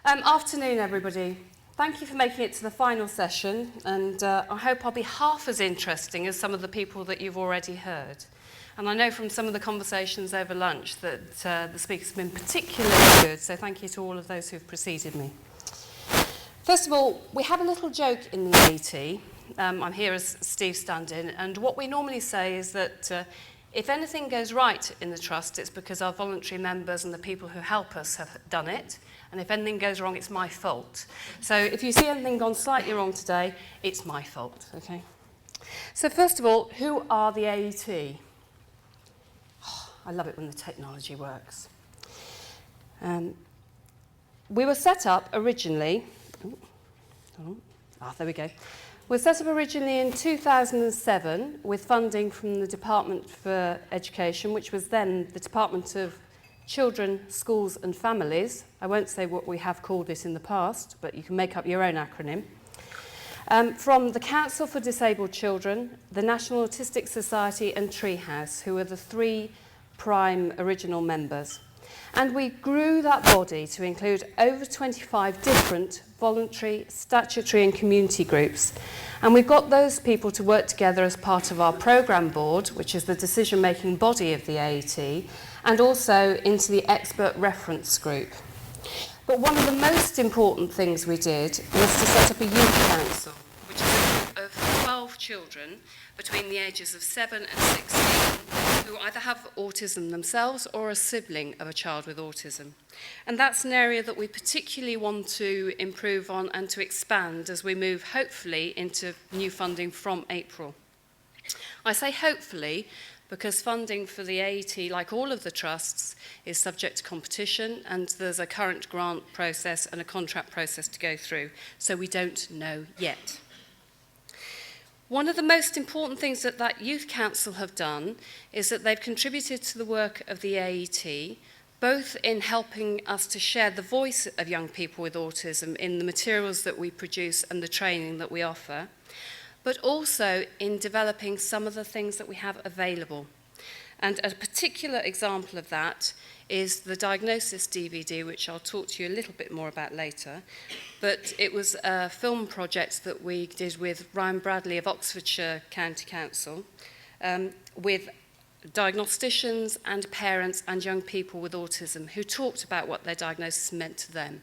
Afternoon, everybody. Thank you for making it to the final session, and I hope I'll be half as interesting as some of the people that you've already heard. And I know from some of the conversations over lunch that the speakers have been particularly good, so thank you to all of those who've preceded me. First of all, we have a little joke in the AT. I'm here as Steve stand-in, and what we normally say is that if anything goes right in the trust, it's because our voluntary members and the people who help us have done it. And if anything goes wrong, it's my fault. So if you see anything gone slightly wrong today, it's my fault, okay? So first of all, who are the AET? Oh, I love it when the technology works. We were set up originally, there we go. We were set up originally in 2007 with funding from the Department for Education, which was then the Department of Children, Schools and Families. I won't say what we have called this in the past, but you can make up your own acronym. From the Council for Disabled Children, the National Autistic Society and Treehouse, who are the three prime original members. And we grew that body to include over 25 different voluntary, statutory and community groups. And we've got those people to work together as part of our programme board, which is the decision-making body of the AET, and also into the expert reference group. But one of the most important things we did was to set up a youth council, which is a group of 12 children between the ages of 7 and 16 who either have autism themselves or a sibling of a child with autism. And that's an area that we particularly want to improve on and to expand as we move, hopefully, into new funding from April. I say hopefully because funding for the AET, like all of the trusts, is subject to competition, and there's a current grant process and a contract process to go through, so we don't know yet. One of the most important things that Youth Council have done is that they've contributed to the work of the AET, both in helping us to share the voice of young people with autism in the materials that we produce and the training that we offer, but also in developing some of the things that we have available. And a particular example of that is the diagnosis DVD, which I'll talk to you a little bit more about later. But it was a film project that we did with Ryan Bradley of Oxfordshire County Council, with diagnosticians and parents and young people with autism who talked about what their diagnosis meant to them.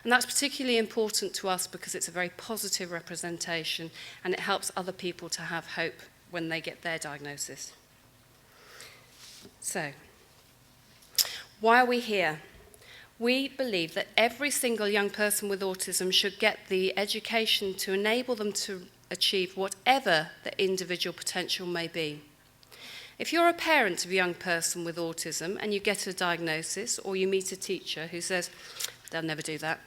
And that's particularly important to us because it's a very positive representation and it helps other people to have hope when they get their diagnosis. So, why are we here? We believe that every single young person with autism should get the education to enable them to achieve whatever their individual potential may be. If you're a parent of a young person with autism and you get a diagnosis or you meet a teacher who says, they'll never do that,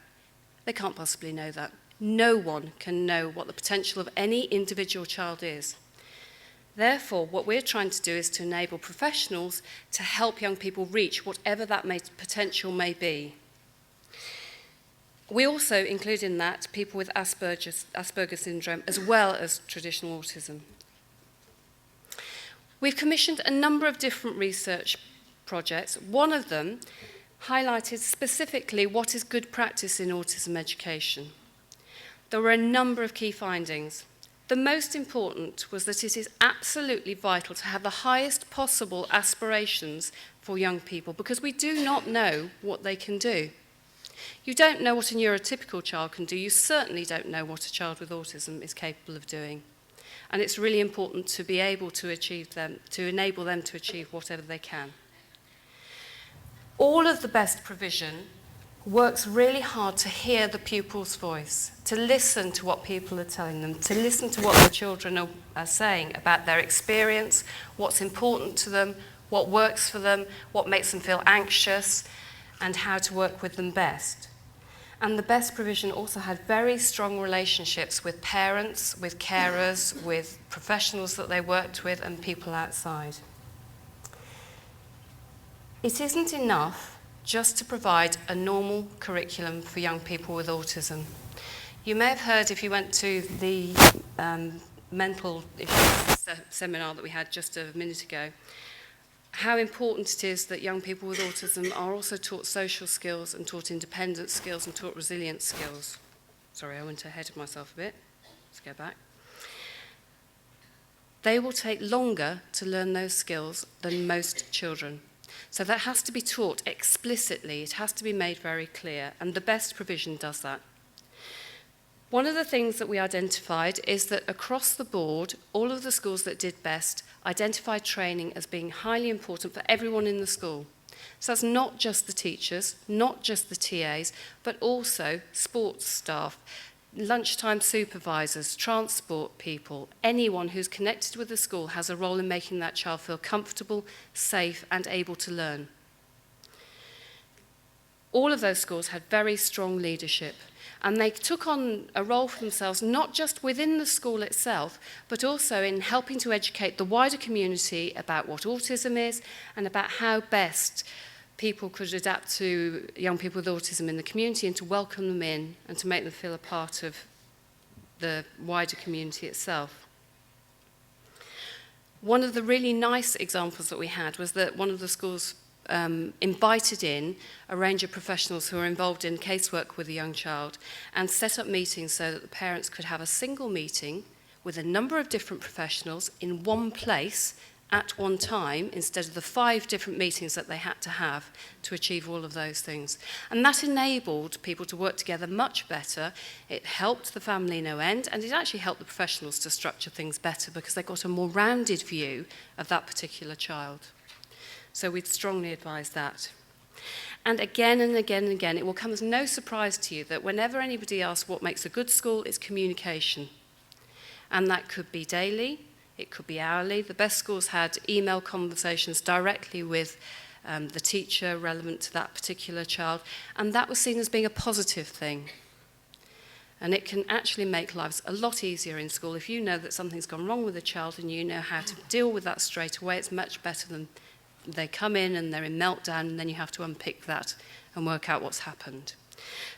they can't possibly know that. No one can know what the potential of any individual child is. Therefore, what we're trying to do is to enable professionals to help young people reach whatever that potential may be. We also include in that people with Asperger's syndrome as well as traditional autism. We've commissioned a number of different research projects. One of them highlighted specifically what is good practice in autism education. There were a number of key findings. The most important was that it is absolutely vital to have the highest possible aspirations for young people because we do not know what they can do. You don't know what a neurotypical child can do. You certainly don't know what a child with autism is capable of doing. And it's really important to be able to achieve them, to enable them to achieve whatever they can. All of the best provision works really hard to hear the pupil's voice, to listen to what people are telling them, to listen to what the children are saying about their experience, what's important to them, what works for them, what makes them feel anxious, and how to work with them best. And the best provision also had very strong relationships with parents, with carers, with professionals that they worked with, and people outside. It isn't enough just to provide a normal curriculum for young people with autism. You may have heard, if you went to the mental issues seminar that we had just a minute ago, how important it is that young people with autism are also taught social skills and taught independence skills and taught resilience skills. Sorry, I went ahead of myself a bit. Let's go back. They will take longer to learn those skills than most children. So that has to be taught explicitly. It has to be made very clear, and the best provision does that. One of the things that we identified is that across the board, all of the schools that did best identified training as being highly important for everyone in the school. So that's not just the teachers, not just the TAs, but also sports staff, lunchtime supervisors, transport people. Anyone who's connected with the school has a role in making that child feel comfortable, safe, and able to learn. All of those schools had very strong leadership, and they took on a role for themselves, not just within the school itself, but also in helping to educate the wider community about what autism is and about how best people could adapt to young people with autism in the community and to welcome them in and to make them feel a part of the wider community itself. One of the really nice examples that we had was that one of the schools invited in a range of professionals who are involved in casework with a young child and set up meetings so that the parents could have a single meeting with a number of different professionals in one place at one time instead of the 5 different meetings that they had to have to achieve all of those things. And that enabled people to work together much better. It helped the family no end, and it actually helped the professionals to structure things better because they got a more rounded view of that particular child. So we'd strongly advise that. And again and again and again, it will come as no surprise to you that whenever anybody asks what makes a good school, it's communication. And that could be daily, it could be hourly. The best schools had email conversations directly with the teacher relevant to that particular child, and that was seen as being a positive thing. And it can actually make lives a lot easier in school. If you know that something's gone wrong with a child and you know how to deal with that straight away, it's much better than they come in and they're in meltdown and then you have to unpick that and work out what's happened.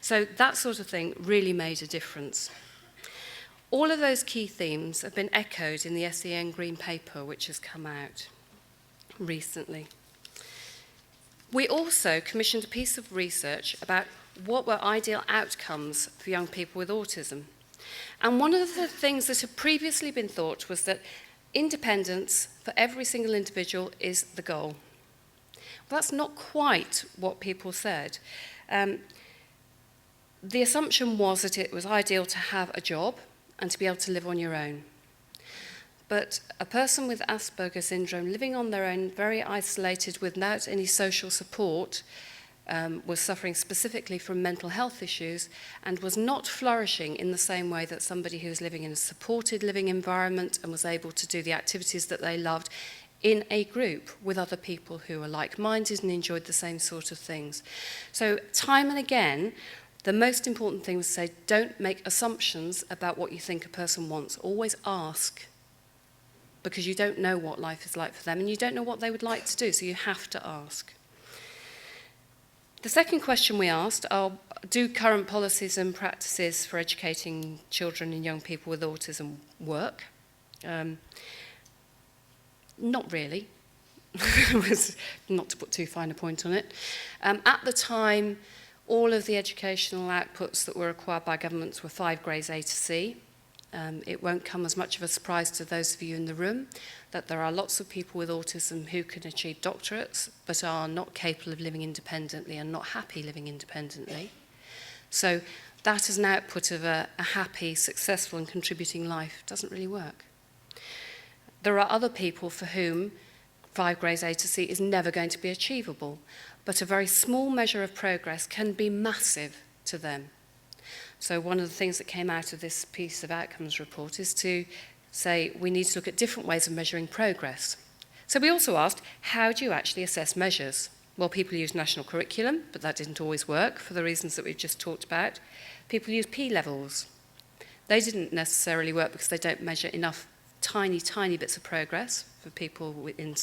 So that sort of thing really made a difference. All of those key themes have been echoed in the SEN Green Paper, which has come out recently. We also commissioned a piece of research about what were ideal outcomes for young people with autism. And one of the things that had previously been thought was that independence for every single individual is the goal. Well, that's not quite what people said. The assumption was that it was ideal to have a job and to be able to live on your own. But a person with Asperger's syndrome living on their own, very isolated without any social support, was suffering specifically from mental health issues and was not flourishing in the same way that somebody who was living in a supported living environment and was able to do the activities that they loved in a group with other people who were like-minded and enjoyed the same sort of things. So time and again, the most important thing was to say, don't make assumptions about what you think a person wants. Always ask, because you don't know what life is like for them and you don't know what they would like to do, so you have to ask. The second question we asked are, do current policies and practices for educating children and young people with autism work? Not really. Not to put too fine a point on it. At the time, all of the educational outputs that were required by governments were 5 grades A to C. It won't come as much of a surprise to those of you in the room that there are lots of people with autism who can achieve doctorates but are not capable of living independently and not happy living independently. So that as an output of a happy, successful and contributing life doesn't really work. There are other people for whom 5 grades A to C is never going to be achievable, but a very small measure of progress can be massive to them. So one of the things that came out of this piece of outcomes report is to say we need to look at different ways of measuring progress. So we also asked, how do you actually assess measures? Well, people use national curriculum, but that didn't always work for the reasons that we've just talked about. People use P-levels. They didn't necessarily work because they don't measure enough tiny bits of progress for people in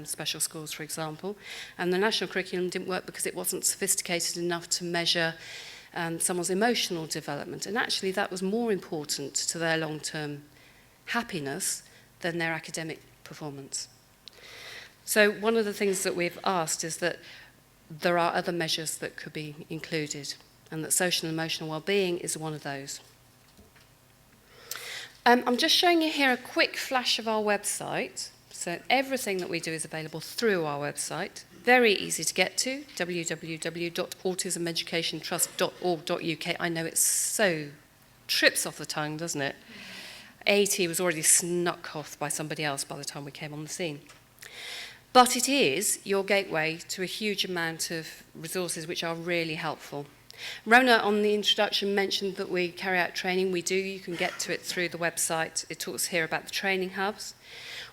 special schools, for example. And the national curriculum didn't work because it wasn't sophisticated enough to measure someone's emotional development. And actually that was more important to their long-term happiness than their academic performance. So one of the things that we've asked is that there are other measures that could be included, and that social and emotional well-being is one of those. I'm just showing you here a quick flash of our website. So everything that we do is available through our website. Very easy to get to, www.autismeducationtrust.org.uk. I know it's so trips off the tongue, doesn't it? AT was already snuck off by somebody else by the time we came on the scene. But it is your gateway to a huge amount of resources which are really helpful. Rona, on the introduction, mentioned that we carry out training. We do. You can get to it through the website. It talks here about the training hubs.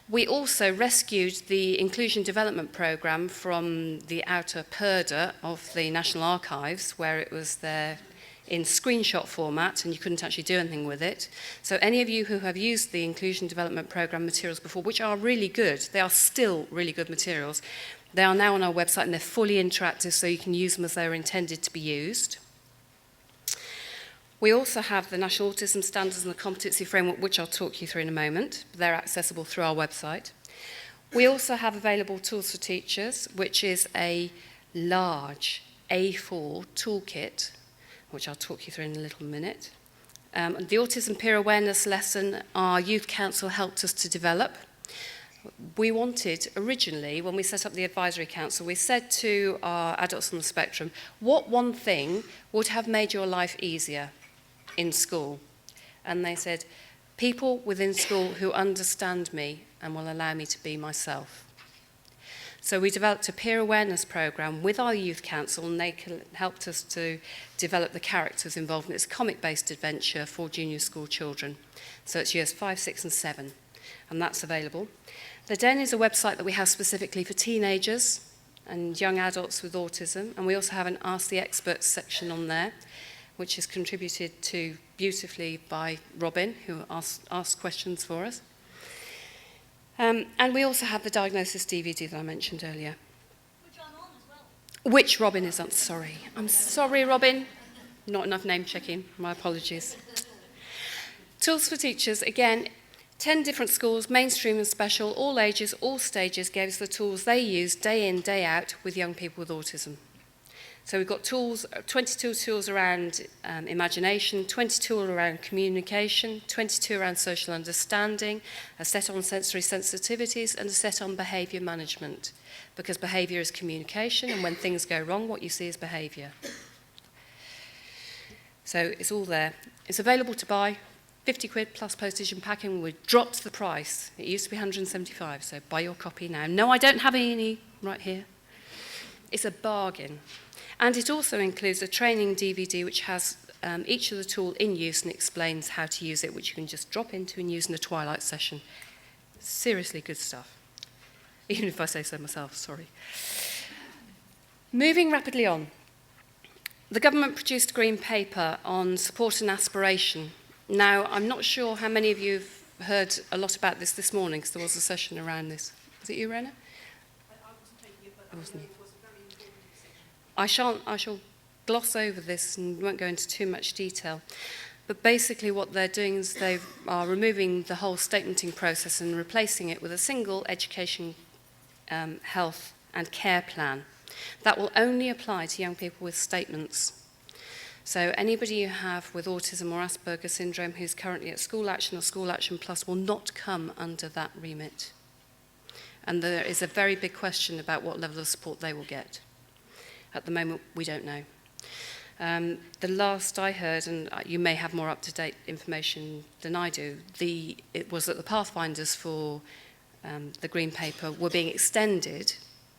We also rescued the Inclusion Development Programme from the outer purdah of the National Archives, where it was there in screenshot format and you couldn't actually do anything with it. So any of you who have used the Inclusion Development Programme materials before, which are really good, they are still really good materials, they are now on our website and they're fully interactive, so you can use them as they were intended to be used. We also have the National Autism Standards and the Competency Framework, which I'll talk you through in a moment. They're accessible through our website. We also have available Tools for Teachers, which is a large A4 toolkit, which I'll talk you through in a little minute. The Autism Peer Awareness lesson, our Youth Council helped us to develop. We wanted, originally, when we set up the Advisory Council, we said to our adults on the spectrum, what one thing would have made your life easier in school? And they said, people within school who understand me and will allow me to be myself. So we developed a peer awareness programme with our youth council, and they helped us to develop the characters involved. And it's a comic-based adventure for junior school children. So it's years 5, 6 and 7, and that's available. The Den is a website that we have specifically for teenagers and young adults with autism, and we also have an Ask the Experts section on there, which is contributed to beautifully by Robin, who asks questions for us. And we also have the diagnosis DVD that I mentioned earlier. Which I'm on as well. Which Robin is on, sorry. I'm sorry, Robin. Not enough name checking, my apologies. Tools for Teachers, again, 10 different schools, mainstream and special, all ages, all stages, gave us the tools they use day in, day out with young people with autism. So we've got tools, 22 tools around imagination, 22 around communication, 22 around social understanding, a set on sensory sensitivities, and a set on behaviour management. Because behaviour is communication, and when things go wrong, what you see is behaviour. So it's all there. It's available to buy, 50 quid plus postage and packing. We dropped the price. It used to be 175, so buy your copy now. No, I don't have any right here. It's a bargain. And it also includes a training DVD which has each of the tool in use and explains how to use it, which you can just drop into and use in a twilight session. Seriously good stuff. Even if I say so myself, sorry. Moving rapidly on. The government produced a green paper on support and aspiration. Now, I'm not sure how many of you have heard a lot about this morning, because there was a session around this. Was it you, Rena? I wasn't taking it, but I wasn't. it was a very informative section. I shall gloss over this and won't go into too much detail. But basically what they're doing is they are removing the whole statementing process and replacing it with a single education, health and care plan. That will only apply to young people with statements. So anybody you have with autism or Asperger's syndrome who's currently at School Action or School Action Plus will not come under that remit. And there is a very big question about what level of support they will get. At the moment, we don't know. The last I heard, and you may have more up-to-date information than I do, it was that the pathfinders for the Green Paper were being extended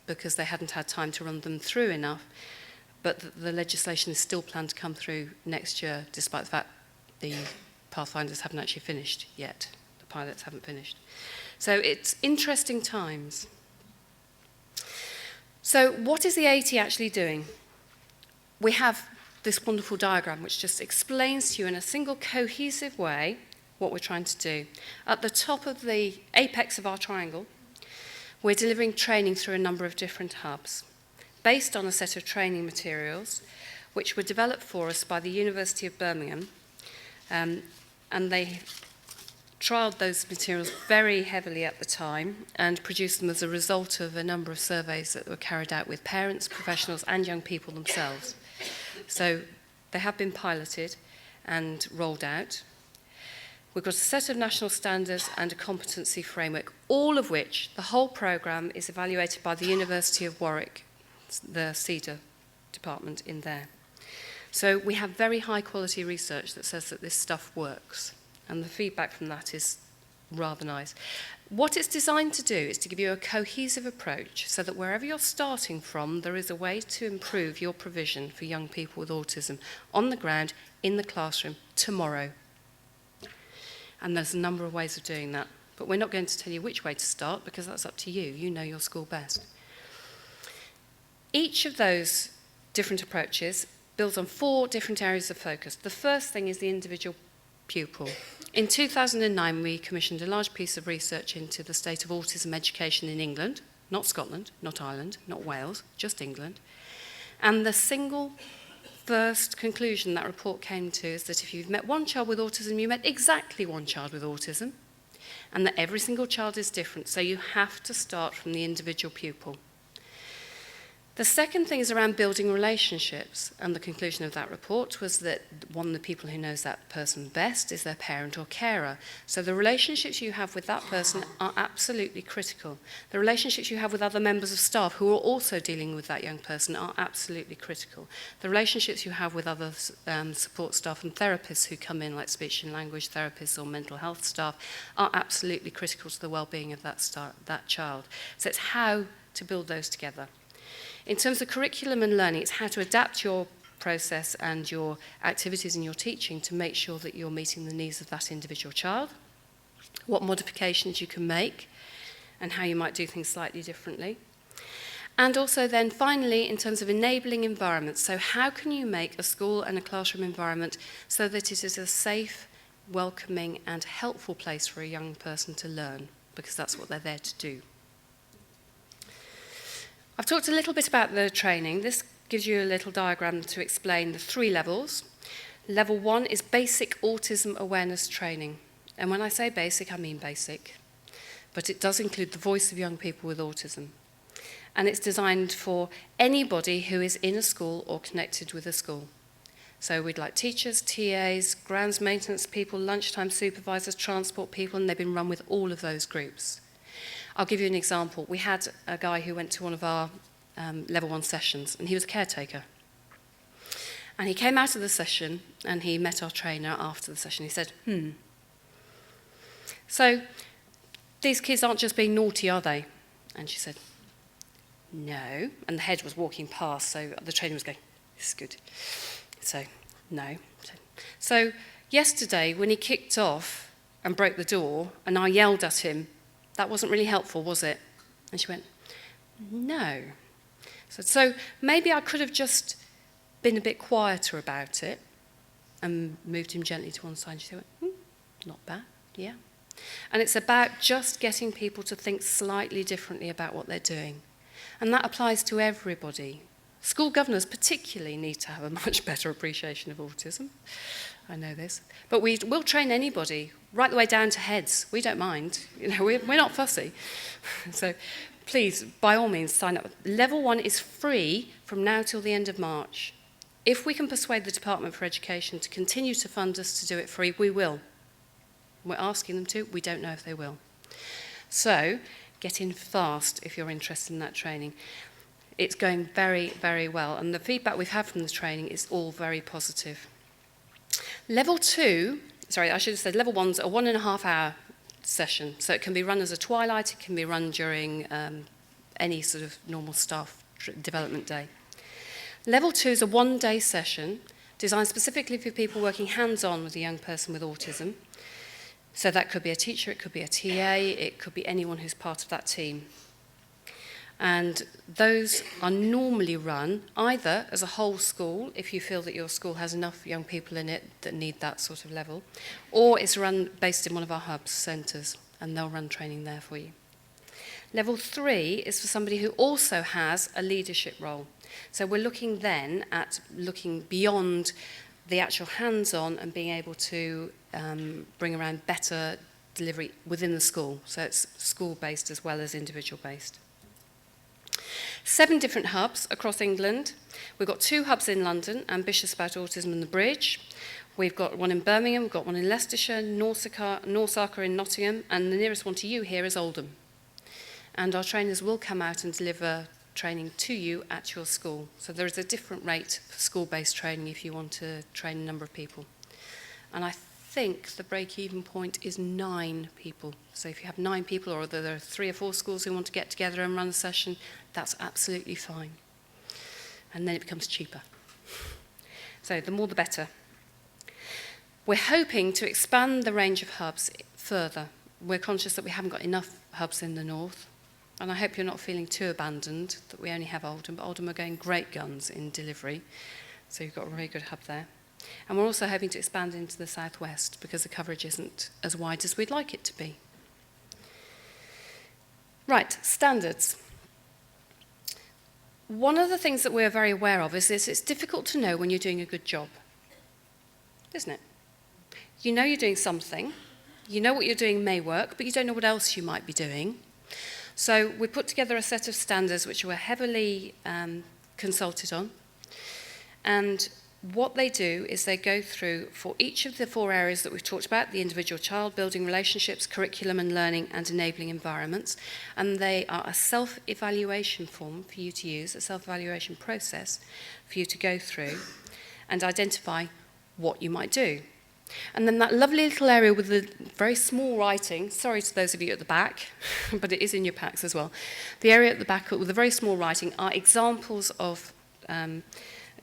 because they hadn't had time to run them through enough, but the legislation is still planned to come through next year, despite the fact the pathfinders haven't actually finished yet. The pilots haven't finished. So it's interesting times. So what is the AT actually doing? We have this wonderful diagram which just explains to you in a single cohesive way what we're trying to do. At the top of the apex of our triangle, we're delivering training through a number of different hubs, based on a set of training materials which were developed for us by the University of Birmingham, and they trialled those materials very heavily at the time and produced them as a result of a number of surveys that were carried out with parents, professionals and young people themselves. So they have been piloted and rolled out. We've got a set of national standards and a competency framework, all of which, the whole programme is evaluated by the University of Warwick, the CEDA department in there. So we have very high quality research that says that this stuff works. And the feedback from that is rather nice. What it's designed to do is to give you a cohesive approach so that wherever you're starting from, there is a way to improve your provision for young people with autism on the ground, in the classroom, tomorrow. And there's a number of ways of doing that. But we're not going to tell you which way to start because that's up to you. You know your school best. Each of those different approaches builds on 4 different areas of focus. The first thing is the individual pupil. In 2009, we commissioned a large piece of research into the state of autism education in England, not Scotland, not Ireland, not Wales, just England. And the single first conclusion that report came to is that if you've met one child with autism, you met exactly one child with autism, and that every single child is different, so you have to start from the individual pupil. The second thing is around building relationships, and the conclusion of that report was that one of the people who knows that person best is their parent or carer. So the relationships you have with that person are absolutely critical. The relationships you have with other members of staff who are also dealing with that young person are absolutely critical. The relationships you have with other support staff and therapists who come in, like speech and language therapists or mental health staff, are absolutely critical to the well-being of that child. So it's how to build those together. In terms of curriculum and learning, it's how to adapt your process and your activities and your teaching to make sure that you're meeting the needs of that individual child, what modifications you can make, and how you might do things slightly differently. And also then finally, in terms of enabling environments, so how can you make a school and a classroom environment so that it is a safe, welcoming and helpful place for a young person to learn, because that's what they're there to do. I've talked a little bit about the training. This gives you a little diagram to explain the 3 levels. Level 1 is basic autism awareness training. And when I say basic, I mean basic. But it does include the voice of young people with autism. And it's designed for anybody who is in a school or connected with a school. So we'd like teachers, TAs, grounds maintenance people, lunchtime supervisors, transport people, and they've been run with all of those groups. I'll give you an example. We had a guy who went to one of our level 1 sessions, and he was a caretaker. And he came out of the session, and he met our trainer after the session. He said, so these kids aren't just being naughty, are they? And she said, no. And the head was walking past, so the trainer was going, this is good. So, no. So yesterday, when he kicked off and broke the door, and I yelled at him, that wasn't really helpful, was it? And she went, no. So maybe I could have just been a bit quieter about it and moved him gently to one side. She went, not bad, yeah. And it's about just getting people to think slightly differently about what they're doing. And that applies to everybody. School governors particularly need to have a much better appreciation of autism. I know this. But we'll train anybody, right the way down to heads. We don't mind. We're not fussy. So please, by all means, sign up. Level 1 is free from now till the end of March. If we can persuade the Department for Education to continue to fund us to do it free, we will. We're asking them to. We don't know if they will. So get in fast if you're interested in that training. It's going very, very well. And the feedback we've had from the training is all very positive. Level 2, I should have said level 1's a 1.5 hour session. So it can be run as a twilight, it can be run during any sort of normal staff development day. Level 2 is a 1-day session designed specifically for people working hands-on with a young person with autism. So that could be a teacher, it could be a TA, it could be anyone who's part of that team. And those are normally run either as a whole school, if you feel that your school has enough young people in it that need that sort of level, or it's run based in one of our hubs, centres, and they'll run training there for you. Level 3 is for somebody who also has a leadership role. So we're looking then at looking beyond the actual hands-on and being able to bring around better delivery within the school. So it's school-based as well as individual-based. 7 different hubs across England. We've got 2 hubs in London, Ambitious About Autism and The Bridge. We've got one in Birmingham, we've got one in Leicestershire, Norsaker in Nottingham, and the nearest one to you here is Oldham. And our trainers will come out and deliver training to you at your school. So there is a different rate for school-based training if you want to train a number of people. And I think the break-even point is 9 people. So if you have 9 people, or there are 3 or 4 schools who want to get together and run a session, that's absolutely fine. And then it becomes cheaper. So the more the better. We're hoping to expand the range of hubs further. We're conscious that we haven't got enough hubs in the north, and I hope you're not feeling too abandoned that we only have Oldham, but Oldham are going great guns in delivery, so you've got a very good hub there. And we're also hoping to expand into the southwest because the coverage isn't as wide as we'd like it to be. Right, standards. One of the things that we're very aware of is it's difficult to know when you're doing a good job, isn't it? You know you're doing something, you know what you're doing may work, but you don't know what else you might be doing. So we put together a set of standards which were heavily consulted on. And what they do is they go through, for each of the 4 areas that we've talked about, the individual child, building relationships, curriculum and learning, and enabling environments, and they are a self-evaluation form for you to use, a self-evaluation process for you to go through and identify what you might do. And then that lovely little area with the very small writing, sorry to those of you at the back, but it is in your packs as well. The area at the back with the very small writing are examples of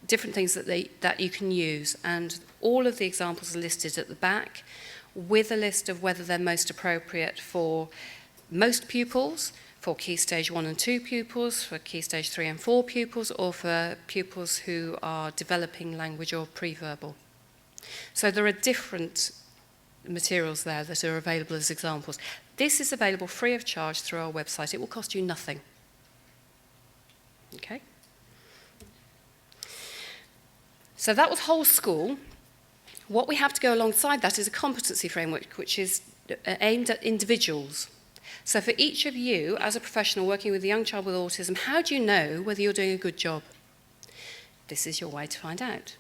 different things that you can use. And all of the examples are listed at the back with a list of whether they're most appropriate for most pupils, for Key Stage 1 and 2 pupils, for Key Stage 3 and 4 pupils, or for pupils who are developing language or pre-verbal. So there are different materials there that are available as examples. This is available free of charge through our website. It will cost you nothing. Okay? So that was whole school. What we have to go alongside that is a competency framework, which is aimed at individuals. So for each of you, as a professional working with a young child with autism, how do you know whether you're doing a good job? This is your way to find out.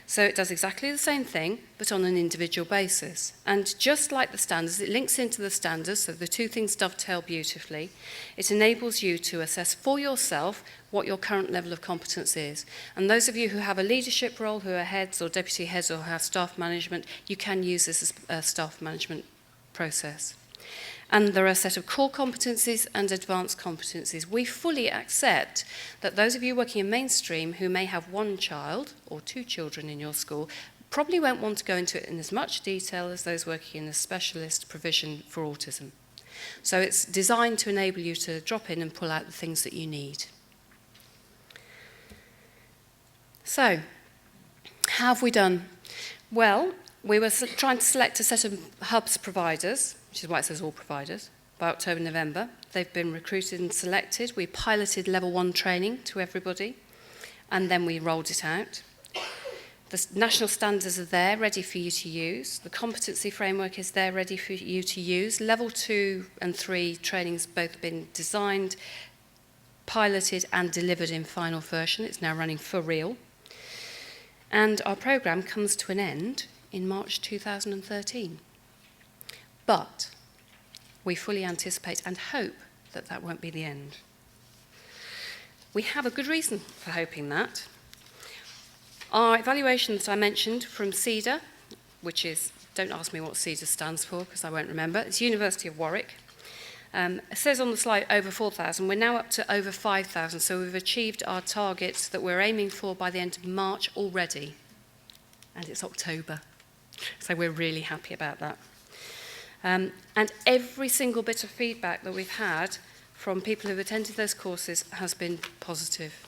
So it does exactly the same thing, but on an individual basis. And just like the standards, it links into the standards, so the 2 things dovetail beautifully. It enables you to assess for yourself what your current level of competence is. And those of you who have a leadership role, who are heads or deputy heads or have staff management, you can use this as a staff management process. And there are a set of core competencies and advanced competencies. We fully accept that those of you working in mainstream who may have 1 child or 2 children in your school probably won't want to go into it in as much detail as those working in a specialist provision for autism. So it's designed to enable you to drop in and pull out the things that you need. So, how have we done? Well, we were trying to select a set of hubs providers, which is why it says all providers, by October, November. They've been recruited and selected. We piloted level 1 training to everybody, and then we rolled it out. The national standards are there, ready for you to use. The competency framework is there, ready for you to use. Level 2 and 3 trainings both have been designed, piloted, and delivered in final version. It's now running for real. And our programme comes to an end in March 2013. But we fully anticipate and hope that that won't be the end. We have a good reason for hoping that. Our evaluation that I mentioned from CEDA, which is, don't ask me what CEDA stands for because I won't remember, it's University of Warwick. It says on the slide over 4,000. We're now up to over 5,000, so we've achieved our targets that we're aiming for by the end of March already. And it's October, so we're really happy about that. And every single bit of feedback that we've had from people who've attended those courses has been positive.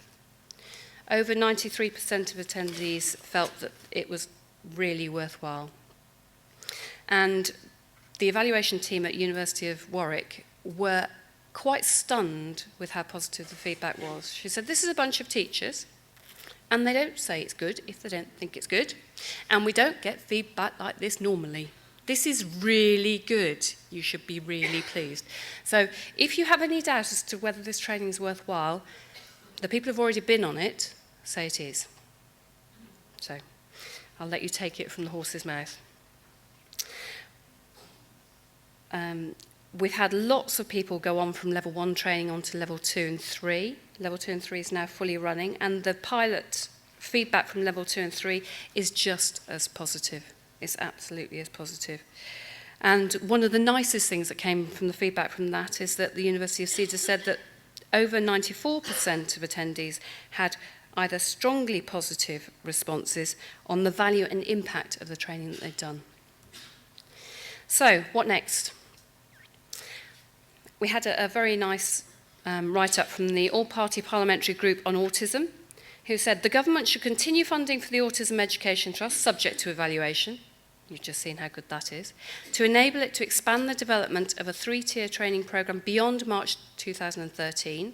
Over 93% of attendees felt that it was really worthwhile. And the evaluation team at University of Warwick were quite stunned with how positive the feedback was. She said, this is a bunch of teachers, and they don't say it's good if they don't think it's good, and we don't get feedback like this normally. This is really good. You should be really pleased. So if you have any doubt as to whether this training is worthwhile, the people who've already been on it say it is. So I'll let you take it from the horse's mouth. We've had lots of people go on from level 1 training on to level 2 and 3. Level 2 and 3 is now fully running, and the pilot feedback from level 2 and 3 is just as positive. It's absolutely as positive. And one of the nicest things that came from the feedback from that is that the University of Cedar said that over 94% of attendees had either strongly positive responses on the value and impact of the training that they've done. So, what next? We had a very nice write-up from the All-Party Parliamentary Group on Autism, who said the government should continue funding for the Autism Education Trust, subject to evaluation. You've just seen how good that is, to enable it to expand the development of a 3-tier training programme beyond March 2013.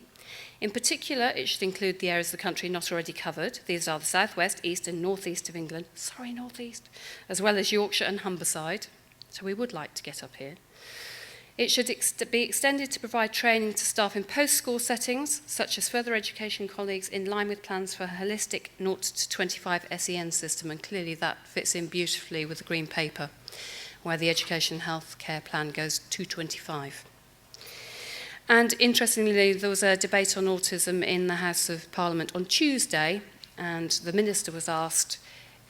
In particular, it should include the areas of the country not already covered. These are the South West, East and North East of England. Sorry, North East. As well as Yorkshire and Humberside. So we would like to get up here. It should be extended to provide training to staff in post-school settings, such as further education colleagues, in line with plans for a holistic 0 to 25 SEN system, and clearly that fits in beautifully with the Green Paper, where the Education Health Care Plan goes to 25. And interestingly, there was a debate on autism in the House of Parliament on Tuesday, and the Minister was asked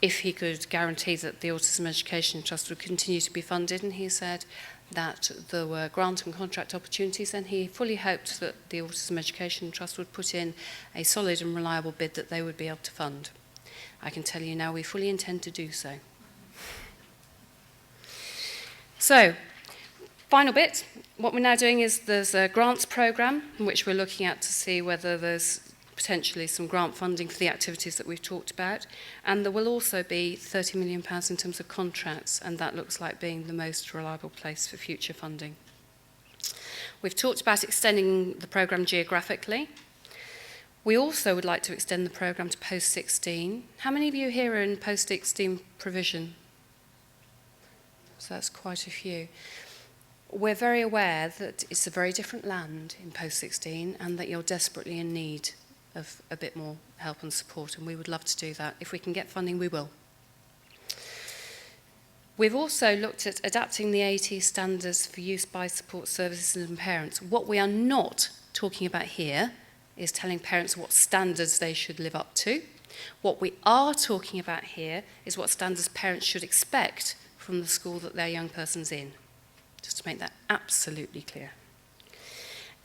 if he could guarantee that the Autism Education Trust would continue to be funded, and he said that there were grant and contract opportunities, and he fully hoped that the Autism Education Trust would put in a solid and reliable bid that they would be able to fund. I can tell you now we fully intend to do so. So, final bit, what we're now doing is there's a grants programme in which we're looking at to see whether there's potentially some grant funding for the activities that we've talked about, and there will also be £30 million in terms of contracts, and that looks like being the most reliable place for future funding. We've talked about extending the programme geographically. We also would like to extend the programme to post-16. How many of you here are in post-16 provision? So that's quite a few. We're very aware that it's a very different land in post-16 and that you're desperately in need of a bit more help and support, and we would love to do that. If we can get funding, we will. We've also looked at adapting the AET standards for use by support services and parents. What we are not talking about here is telling parents what standards they should live up to. What we are talking about here is what standards parents should expect from the school that their young person's in. Just to make that absolutely clear.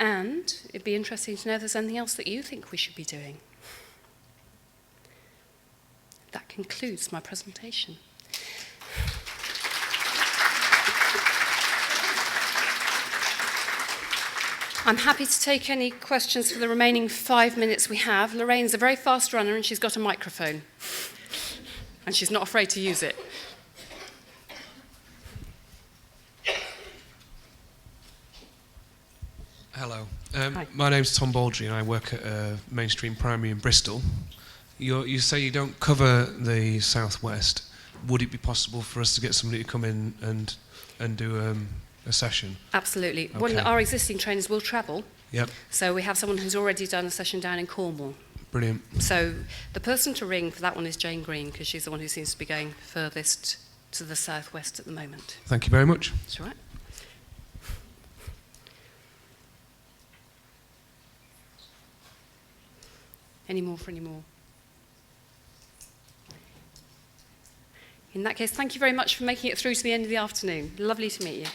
And it'd be interesting to know if there's anything else that you think we should be doing. That concludes my presentation. I'm happy to take any questions for the remaining 5 minutes we have. Lorraine's a very fast runner and she's got a microphone. And she's not afraid to use it. Hello. Hi. My name's Tom Baldry and I work at Mainstream Primary in Bristol. You say you don't cover the southwest. Would it be possible for us to get somebody to come in and do a session? Absolutely. Okay. One of our existing trainers will travel. Yep. So we have someone who's already done a session down in Cornwall. Brilliant. So the person to ring for that one is Jane Green, because she's the one who seems to be going furthest to the southwest at the moment. Thank you very much. That's all right. Any more for any more? In that case, thank you very much for making it through to the end of the afternoon. Lovely to meet you.